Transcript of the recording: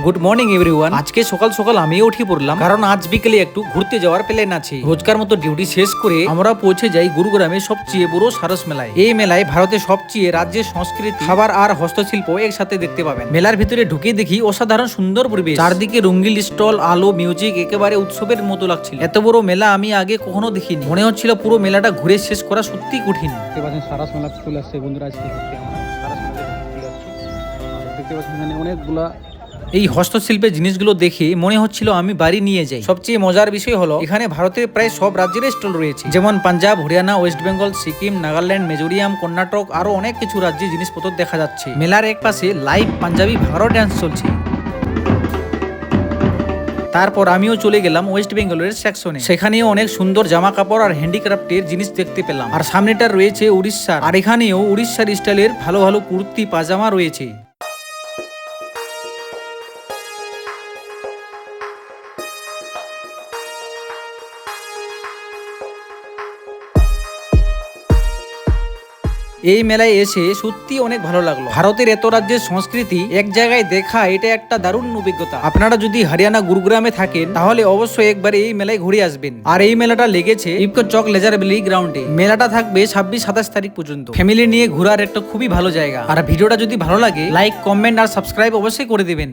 Good morning everyone. আজকে সকাল সকাল আমিও উঠে পড়লাম, কারণ আজ বিকেলে একটু ঘুরতে যাওয়ার প্ল্যান আছে। রোজকার মতো ডিউটি শেষ করে আমরা পৌঁছে যাই গুরুগ্রামে সবচেয়ে বড় সারস মেলায়। এই মেলায় ভারতের সবচেয়ে রাজ্যের সংস্কৃতি, খাবার আর হস্তশিল্প একসাথে দেখতে পাবেন। মেলার ভিতরে ঢুকে দেখি অসাধারণ সুন্দর পরিবেশ, চারদিকে রঙিন স্টল, আলো, মিউজিক, একেবারে উৎসবের মতো লাগছিল। এত বড় মেলা আমি আগে কখনো দেখিনি। মনে হচ্ছিল পুরো মেলাটা ঘুরে শেষ করা সত্যি কঠিন। দেখতে পাচ্ছেন সারাস মেলা চলে আসছে বন্ধুরা। আজকে ঘুরতে আমরা সারাস মেলাতে চলে আসছি। আর দেখতে পাচ্ছেন এখানে অনেকগুলা এই হস্তশিল্পের জিনিসগুলো দেখে মনে হচ্ছিল আমি বাড়ি নিয়ে যাই। সবচেয়ে মজার বিষয় হলো এখানে ভারতের প্রায় সব রাজ্যের স্টল রয়েছে, যেমন পাঞ্জাব, হরিয়ানা, ওয়েস্ট বেঙ্গল, সিকিম, নাগাল্যান্ড, মিজোরিয়াম, কর্ণাটক, আরো অনেক কিছু রাজ্যে জিনিসপত্র দেখা যাচ্ছে। মেলার এক পাশে লাইভ পাঞ্জাবি ভাঙড় ডান্স চলছে। তারপর আমিও চলে গেলাম ওয়েস্ট বেঙ্গলের সেকশনে। সেখানেও অনেক সুন্দর জামা কাপড় আর হ্যান্ডিক্রাফটের জিনিস দেখতে পেলাম। আর সামনেটা রয়েছে উড়িষ্যার, আর এখানেও উড়িষ্যার স্টাইলের ভালো ভালো কুর্তি, পাজামা রয়েছে। এই মেলায় এসে সত্যি অনেক ভালো লাগলো। ভারতের এত রাজ্যের সংস্কৃতি এক জায়গায় দেখা, এটা একটা দারুণ অভিজ্ঞতা। আপনারা যদি হরিয়ানা গুরুগ্রামে থাকেন তাহলে অবশ্যই একবার এই মেলায় ঘুরে আসবেন। আর এই মেলাটা লেগেছে ইফকো চক লেজার ভ্যালি গ্রাউন্ডে। মেলাটা থাকবে 26-27 তারিখ পর্যন্ত। ফ্যামিলি নিয়ে ঘোরার একটা খুবই ভালো জায়গা। আর ভিডিওটা যদি ভালো লাগে লাইক, কমেন্ট আর সাবস্ক্রাইব অবশ্যই করে দিবেন।